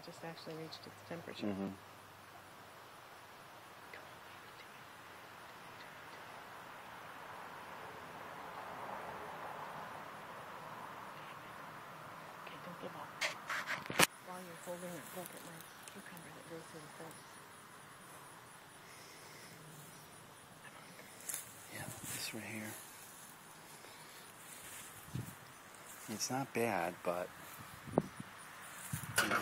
just actually reached its temperature. Mm-hmm. Okay, don't give up. While you're holding it, look at my cucumber that grows through the fence. Yeah, this right here. It's not bad, but you know.